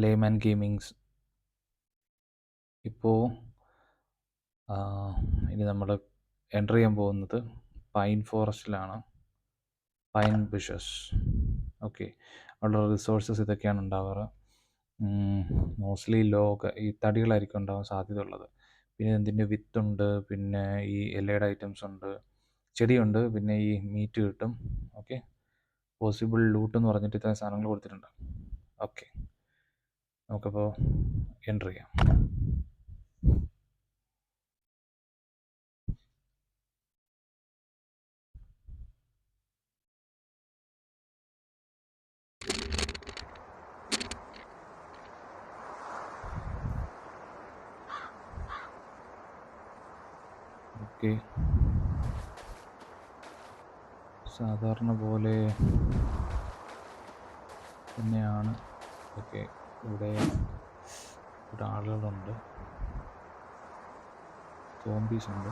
Layman gamings. ഇപ്പോൾ ഇനി നമ്മൾ എൻ്റർ ചെയ്യാൻ പോകുന്നത് പൈൻ ഫോറസ്റ്റിലാണ്. Pine bushes. ഓക്കെ, അവിടെ റിസോഴ്സസ് ഇതൊക്കെയാണ് ഉണ്ടാവാറ്. മോസ്റ്റ്ലി ഈ തടികളായിരിക്കും ഉണ്ടാവാൻ സാധ്യതയുള്ളത്. പിന്നെ ഇതിൻ്റെ വിത്തുണ്ട്, പിന്നെ ഈ ഇലയുടെ ഐറ്റംസ് ഉണ്ട്, ചെടിയുണ്ട്, പിന്നെ ഈ മീറ്റ് കിട്ടും. ഓക്കെ, പോസിബിൾ ലൂട്ട് എന്ന് പറഞ്ഞിട്ട് ഇത്രയും സാധനങ്ങൾ കൊടുത്തിട്ടുണ്ട്. ഓക്കെ, നമുക്കപ്പോൾ എൻ്റർ ചെയ്യാം. ഓക്കെ, സാധാരണ പോലെ തന്നെയാണ്. ഓക്കെ, ഇവിടെ ആളുകളുണ്ട്, സോംബീസ് ഉണ്ട്.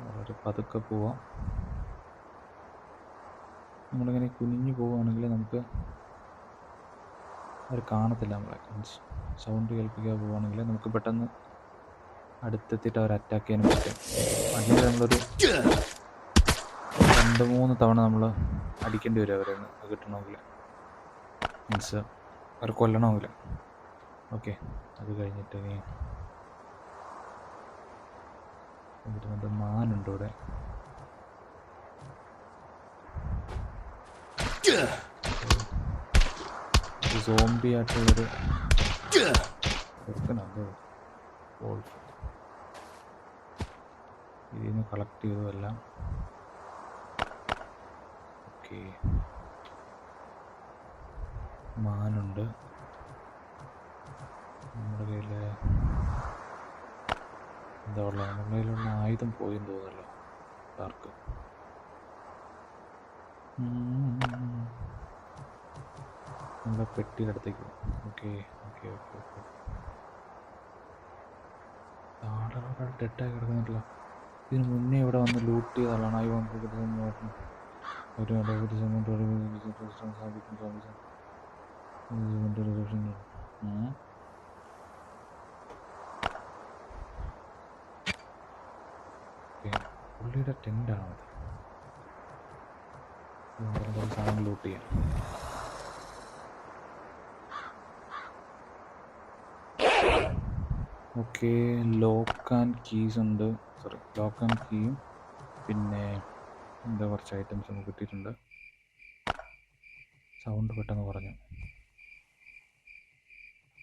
വളരെ പതുക്കെ പോവാം. നമ്മളിങ്ങനെ കുനിഞ്ഞു പോവുകയാണെങ്കിൽ നമുക്ക് അവർ കാണത്തില്ല നമ്മളെ. മീൻസ് സൗണ്ട് കേൾപ്പിക്കാതെ പോവുകയാണെങ്കിൽ നമുക്ക് പെട്ടെന്ന് അടുത്തെത്തിയിട്ട് അവർ അറ്റാക്ക് ചെയ്യാനും പറ്റും. അല്ലെങ്കിൽ നമ്മളൊരു 2-3 തവണ നമ്മൾ അടിക്കേണ്ടി വരും അവരെ കിട്ടണമെങ്കിൽ, മീൻസ് അവർ കൊല്ലണമെങ്കിൽ. ഓക്കെ, അത് കഴിഞ്ഞിട്ട് ഇനി എന്നിട്ട് മാനുണ്ട് ഇവിടെ. സോംബി ആയിട്ടുള്ളൊരു വോൾഫ് ഇതിൽ നിന്ന് കളക്ട് ചെയ്തതെല്ലാം. ഓക്കെ, മാനുണ്ട്. നമ്മുടെ കയ്യിൽ എന്താ ഉള്ളത്? നമ്മുടെ കയ്യിലുള്ള ആയുധം പോയെന്ന് തോന്നുന്നല്ലോ, ഡാർക്ക്. നമ്മുടെ പെട്ടിയുടെ അടുത്തേക്ക് പോകും. ഓക്കെ ഓക്കെ ഓക്കെ ഓക്കെ ആളുകൾ ഡെഡായി കിടക്കുന്നുണ്ടല്ലോ. ഇതിന് മുന്നേ ഇവിടെ വന്ന് ലൂട്ട് ചെയ്ത ആളാണ്. ഐ വോണ്ട് പുള്ളിയുടെ ടെൻ്റാണത്. സാധനം ലൂട്ട് ചെയ്യാം. ഓക്കെ, ലോക്ക് ആൻഡ് കീസ് ഉണ്ട്. ലോക്ക് ആൻഡ് കീയും പിന്നെ എന്താ കുറച്ച് ഐറ്റംസ് നമുക്ക് കിട്ടിയിട്ടുണ്ട്. സൗണ്ട് പെട്ടെന്ന് കുറഞ്ഞു.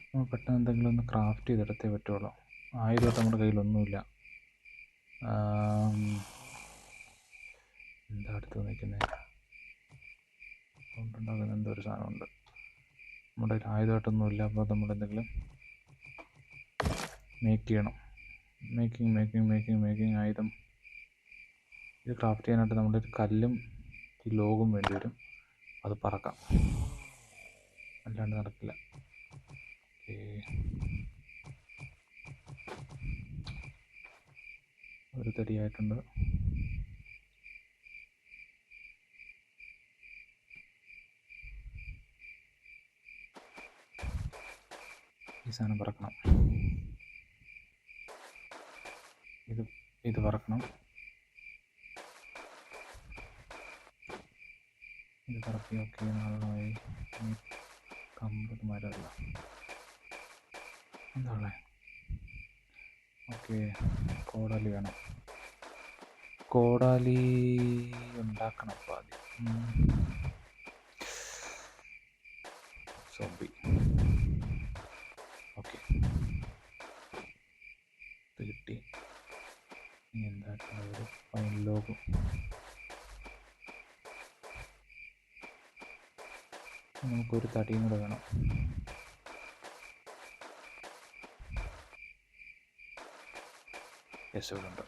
നമ്മൾ പെട്ടെന്ന് എന്തെങ്കിലും ഒന്ന് ക്രാഫ്റ്റ് ചെയ്തെടുത്തേ പറ്റുള്ളൂ. ആയുധമായിട്ട് നമ്മുടെ കയ്യിലൊന്നുമില്ല. എന്താ അടുത്ത് നിൽക്കുന്നത്? സൗണ്ട് ഉണ്ടാകുന്ന എന്തോ ഒരു സാധനമുണ്ട്. നമ്മുടെ കയ്യിൽ ആയുധമായിട്ടൊന്നുമില്ല. അപ്പോൾ നമ്മളെന്തെങ്കിലും മേക്ക് ചെയ്യണം. മേക്കിംഗ് ആയുധം. ഇത് ക്രാഫ്റ്റ് ചെയ്യാനായിട്ട് നമ്മുടെ ഒരു കല്ലും ഈ ലോഗും വേണ്ടി വരും. അത് പറക്കാം, അല്ലാണ്ട് നടക്കില്ല. ഒരു തടിയായിട്ടുണ്ട്. ഈ സാധനം പറക്കണം. ഇത് പറക്കണം. ഇത് പറക്കി. ഓക്കെ, നാളെ കമ്പത് മരമല്ല എന്താ ഉള്ളത്? ഓക്കെ, കോടാലി വേണം. കോടാലി ഉണ്ടാക്കണം അപ്പോൾ ആദ്യം. സോംബി. ഓക്കെ, ഇത് കിട്ടി. ഇനി എന്താക്കണം? ഒരു ഫൈൻ ലോഗും. നമുക്കൊരു തടിയും കൂടെ വേണം. യെസ്, ഇവിടെ ഉണ്ട്.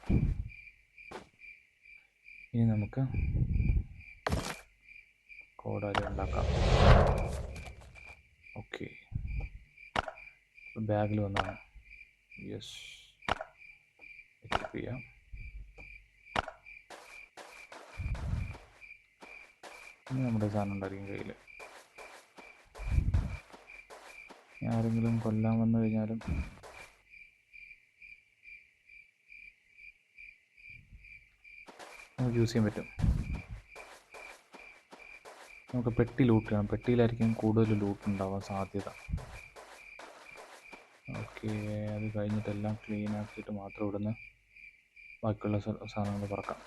ഇനി നമുക്ക് കോടാലി ഉണ്ടാക്കാം. ഓക്കെ, ബാഗിൽ വന്നാണ്. യെസ്, എക്വിപ്പ് ചെയ്യാം. ഇനി നമ്മുടെ സാധനം ഉണ്ടായിരിക്കും കയ്യിൽ. ആരെങ്കിലും കൊല്ലാൻ വന്നു കഴിഞ്ഞാലും നമുക്ക് യൂസ് ചെയ്യാൻ പറ്റും. നമുക്ക് പെട്ടി ലൂട്ട് ചെയ്യണം. പെട്ടിയിലായിരിക്കും കൂടുതൽ ലൂട്ട് ഉണ്ടാവാൻ സാധ്യത. ഓക്കെ, അത് കഴിഞ്ഞിട്ടെല്ലാം ക്ലീൻ ആക്കിയിട്ട് മാത്രം ഇവിടുന്ന് ബാക്കിയുള്ള സാധനങ്ങൾ പറക്കാം.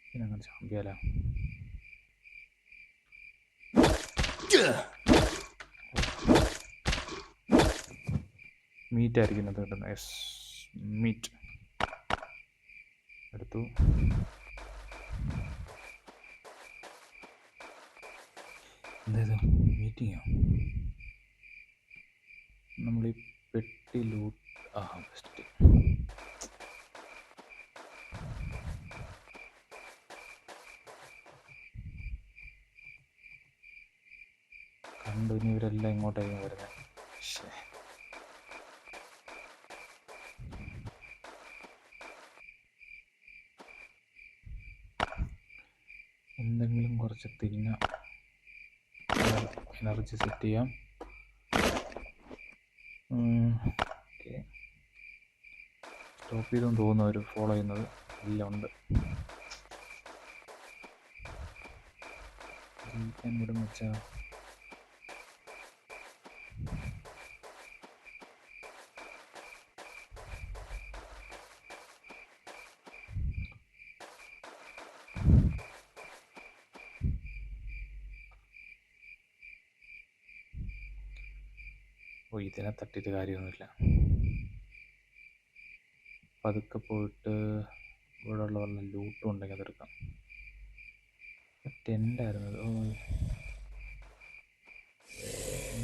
പിന്നെ അങ്ങനെ ചാമ്പിയാല മീറ്റ് ആയിരിക്കും അത് കിട്ടുന്നത്. യെസ്, മീറ്റ് എടുത്തു. എന്തായത് മീറ്റിങ്ങോ? നമ്മൾ ഈ പെട്ടി ലൂട്ട് ബെസ്റ്റ്. കണ്ടു, ഇനി ഇവരെല്ലാം ഇങ്ങോട്ടേക്കും വരുന്നത്. എന്തെങ്കിലും കുറച്ച് തിന്നാം, എനർജി സെറ്റ് ചെയ്യാം. ഓക്കെ, സ്റ്റോപ്പ് ചെയ്തെന്ന് തോന്നുന്നു അവർ ഫോളോ ചെയ്യുന്നത്. എല്ലാം ഉണ്ട്. ജീവിക്കാൻ വിടും വെച്ചാൽ ഇതിനെ തട്ടിയിട്ട് കാര്യമൊന്നുമില്ല. പതുക്കെ പോയിട്ട് ഇവിടെ ഉള്ള വല്ല ലൂട്ടും ഉണ്ടെങ്കിൽ അതെടുക്കാം. ടെൻ്റായിരുന്നു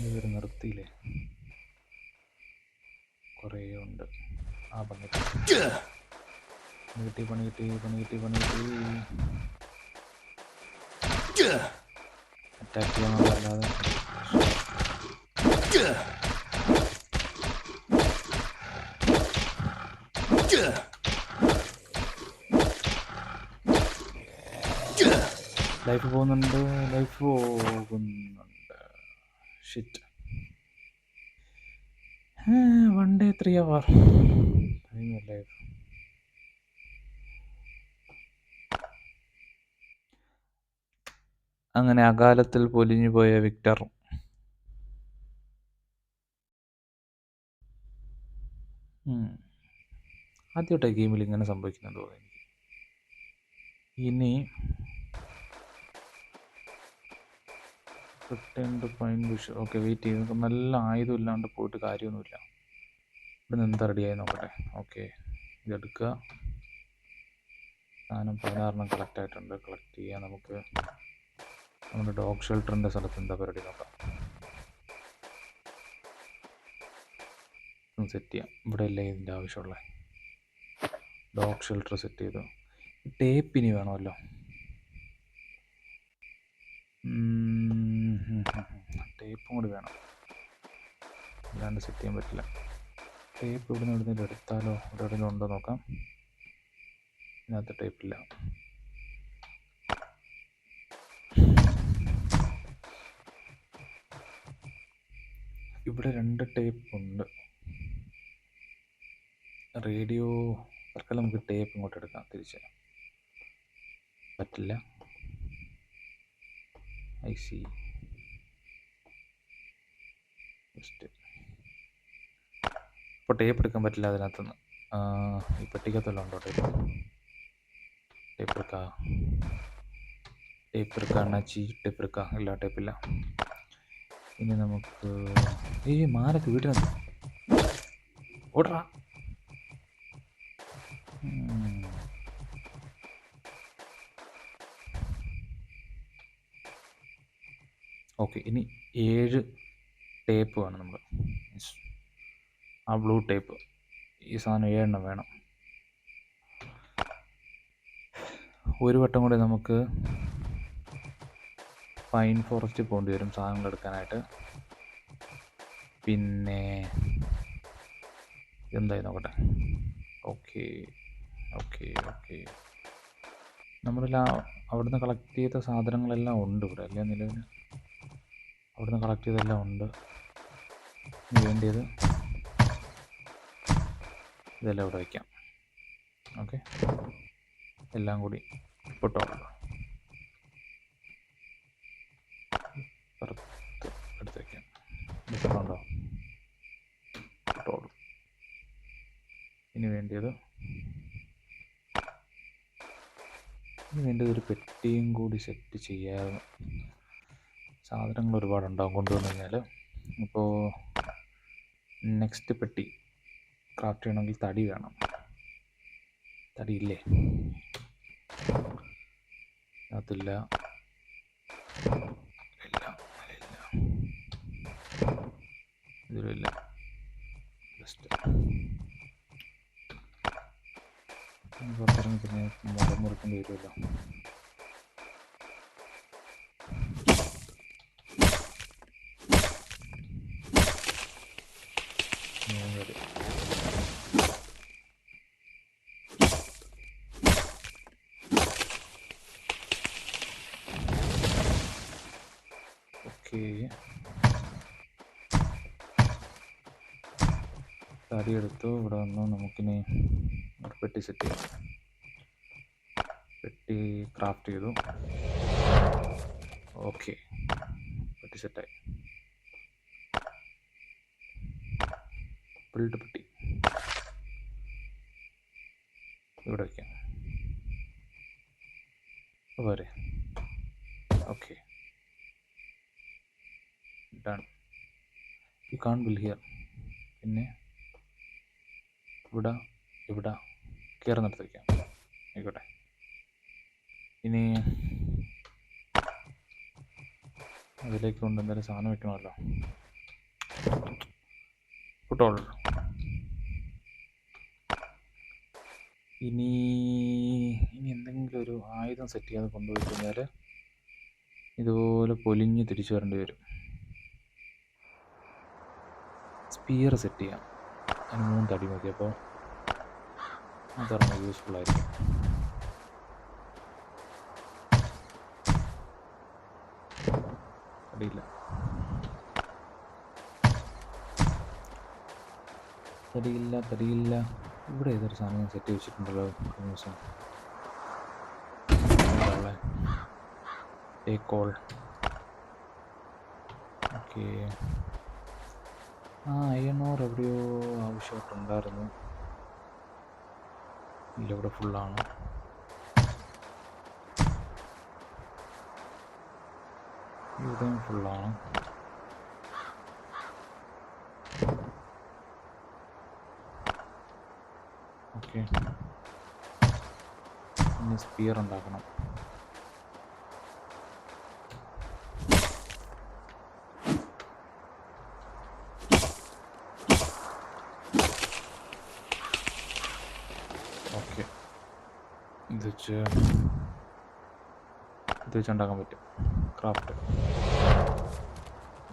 ഇവർ നിർത്തിയില്ലേ? കുറേ ഉണ്ട്. പണി അറ്റാക്ക് ചെയ്യാനല്ലാതെ ലൈഫ് പോകുന്നുണ്ട്. ഷിറ്റ്. 1 day 3 hour life. അങ്ങനെ അകാലത്തിൽ പൊലിഞ്ഞു പോയ വിക്ടർ ആദ്യമായിട്ടാണ് ഗെയിമിൽ ഇങ്ങനെ സംഭവിക്കുന്നത് തോന്നുന്നു. ഇനി പൈൻ ബുഷ്. ഓക്കെ, വെയിറ്റ് ചെയ്ത് നമുക്ക് നല്ല ആയുധം ഇല്ലാണ്ട് പോയിട്ട് കാര്യമൊന്നുമില്ല. ഇവിടെ നിന്ന് എന്താ റെഡിയായി നോക്കട്ടെ. ഓക്കെ, ഇതെടുക്കുക. സാധനം 16 കളക്ട് ആയിട്ടുണ്ട്. കളക്ട് ചെയ്യാൻ നമുക്ക് നമ്മുടെ ഡോഗ് ഷെൽട്ടറിൻ്റെ സ്ഥലത്ത് എന്താ പരിപാടി നോക്കാം. സെറ്റ് ചെയ്യാം. ഇവിടെ അല്ലേ ഇതിൻ്റെ ആവശ്യമുള്ള ഡോഗ് ഷെൽട്ടർ സെറ്റ് ചെയ്തു. ടേപ്പ് ഇനി വേണമല്ലോ. ടേപ്പും കൂടി വേണം, അല്ലാണ്ട് സെറ്റ് ചെയ്യാൻ പറ്റില്ല. ടേപ്പ് ഇവിടുന്ന് എവിടുന്നേലും എടുത്താലോ? ഇവിടെ എവിടെയെങ്കിലും ഉണ്ടോ നോക്കാം. ഇതിനകത്ത് ടേപ്പില്ല. ഇവിടെ 2 ടേപ്പ് ഉണ്ട്. റേഡിയോ തൽക്കാലം നമുക്ക് ടേപ്പ് ഇങ്ങോട്ട് എടുക്കാം. തിരിച്ച് പറ്റില്ല. I C. ഇപ്പോൾ ടേപ്പ് എടുക്കാൻ പറ്റില്ല അതിനകത്തുനിന്ന്. ഈ പെട്ടിക്കകത്തെല്ലാം ഉണ്ടോ ടേപ്പ്? ടേപ്പ് എടുക്കാം അണ്ണാച്ചി, ടേപ്പ് എടുക്കാം. ഇല്ല, ടേപ്പില്ല. ഇനി നമുക്ക് മാരൊക്കെ വീട്ടിനകത്ത് ഓടറാ. ഓക്കെ, ഇനി 7 ടേപ്പ് വേണം നമുക്ക്. ആ ബ്ലൂ ടേപ്പ്, ഈ സാധനം 7 എണ്ണം വേണം. ഒരു വട്ടം കൂടി നമുക്ക് പൈൻ ഫോറസ്റ്റ് പോകേണ്ടി വരും സാധനങ്ങൾ എടുക്കാനായിട്ട്. പിന്നെ എന്തായി നോക്കട്ടെ. ഓക്കെ ഓക്കെ ഓക്കെ, നമ്മളെല്ലാം അവിടുന്ന് കളക്ട് ചെയ്ത സാധനങ്ങളെല്ലാം ഉണ്ട് ഇവിടെ അല്ലേ നിലവിൽ? അവിടുന്ന് കളക്ട് ചെയ്തെല്ലാം ഉണ്ട്. ഇനി വേണ്ടിയത് ഇതെല്ലാം ഇവിടെ വയ്ക്കാം. ഓക്കെ, എല്ലാം കൂടി പൊട്ടോ പുറത്ത് എടുത്ത് വയ്ക്കാം. ഇട്ടുണ്ടോ? പൊട്ടോളൂ. ഇനി വേണ്ടിയത് ഒരു പെട്ടിയും കൂടി സെറ്റ് ചെയ്യാതെ സാധനങ്ങൾ ഒരുപാടുണ്ടാവും കൊണ്ടുവന്നു കഴിഞ്ഞാൽ. ഇപ്പോൾ നെക്സ്റ്റ് പെട്ടി ക്രാഫ്റ്റ് ചെയ്യണമെങ്കിൽ തടി വേണം. തടിയില്ലേ? അതില്ല, ഇല്ല, ഇതിലില്ല. ജസ്റ്റ് പുറത്തിറങ്ങി പിന്നെ മരം മുറിക്കേണ്ടി വരുമല്ലോ. ഓക്കെ, തടി എടുത്തു. ഇവിടെ വന്നു. നമുക്കിനി ഒരു പെട്ടി സെറ്റ് ചെയ്യാം. പെട്ടി ക്രാഫ്റ്റ് ചെയ്തു. ഓക്കെ, പെട്ടി സെറ്റായി. ബിൽഡ് പെട്ടി ഇവിടെ വയ്ക്കാം. പോരെ? Okay, done. You can build here. പിന്നെ ഇവിടെ കയറുന്നിടത്ത് വയ്ക്കാം. ആയിക്കോട്ടെ. ഇനി അതിലേക്ക് കൊണ്ട് എന്തായാലും സാധനം വെക്കണമല്ലോ. ഫുട്ടോൾ. ഇനി എന്തെങ്കിലും ഒരു ആയുധം സെറ്റ് ചെയ്യാതെ കൊണ്ടുപോയി കഴിഞ്ഞാൽ ഇതുപോലെ പൊലിഞ്ഞ് തിരിച്ചു വരേണ്ടി വരും. സ്പിയർ സെറ്റ് ചെയ്യാം. അതിന് 3 തടി മതി. അപ്പോൾ അതാണ് യൂസ്ഫുൾ ആയിരിക്കും. തടിയില്ല. ഇവിടെ ഏതൊരു സാധനം സെറ്റ് വെച്ചിട്ടുണ്ടല്ലോ കഴിഞ്ഞ ദിവസം. കോൾ. ഓക്കെ, അയ്യണ്ണൂർ എവിടെയോ ആവശ്യമായിട്ടുണ്ടായിരുന്നു. ഇല്ല, ഇവിടെ ഫുള്ളാണ്. ഇവിടെയും ഫുള്ളാണ്. ഓക്കെ, ഇനി സ്പിയർ ഉണ്ടാക്കണം. ഓക്കെ, ഇത് വെച്ചുണ്ടാക്കാൻ പറ്റും. ക്രാഫ്റ്റ്.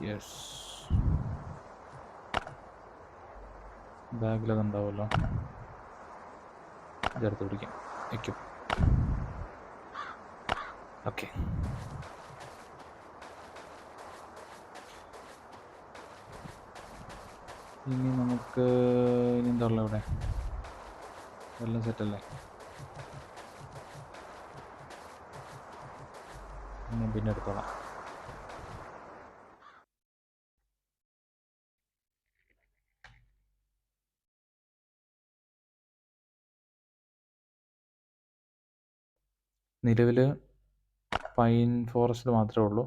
യെസ്, ബാഗിലതുണ്ടാവുമല്ലോ. ഇതെടുത്ത് പിടിക്കാം, വയ്ക്കും. ഓക്കെ, ഇനി നമുക്ക് എന്താ ഉള്ളത് ഇവിടെ? എല്ലാം സെറ്റല്ലേ? ഞാൻ പിന്നെ എടുത്തോളാം. നിലവിൽ പൈൻ ഫോറസ്റ്റ് മാത്രമേ ഉള്ളൂ.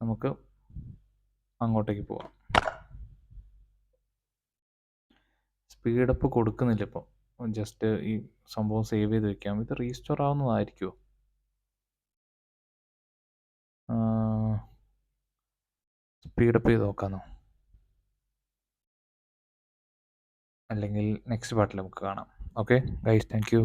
നമുക്ക് അങ്ങോട്ടേക്ക് പോവാം. സ്പീഡപ്പ് കൊടുക്കുന്നില്ല ഇപ്പോൾ. ജസ്റ്റ് ഈ സംഭവം സേവ് ചെയ്ത് വെക്കാം. ഇത് റീസ്റ്റോർ ആവുന്നതായിരിക്കുമോ? സ്പീഡപ്പ് ചെയ്ത് നോക്കാമോ? അല്ലെങ്കിൽ നെക്സ്റ്റ് പാർട്ടിൽ നമുക്ക് കാണാം. Okay guys, thank you.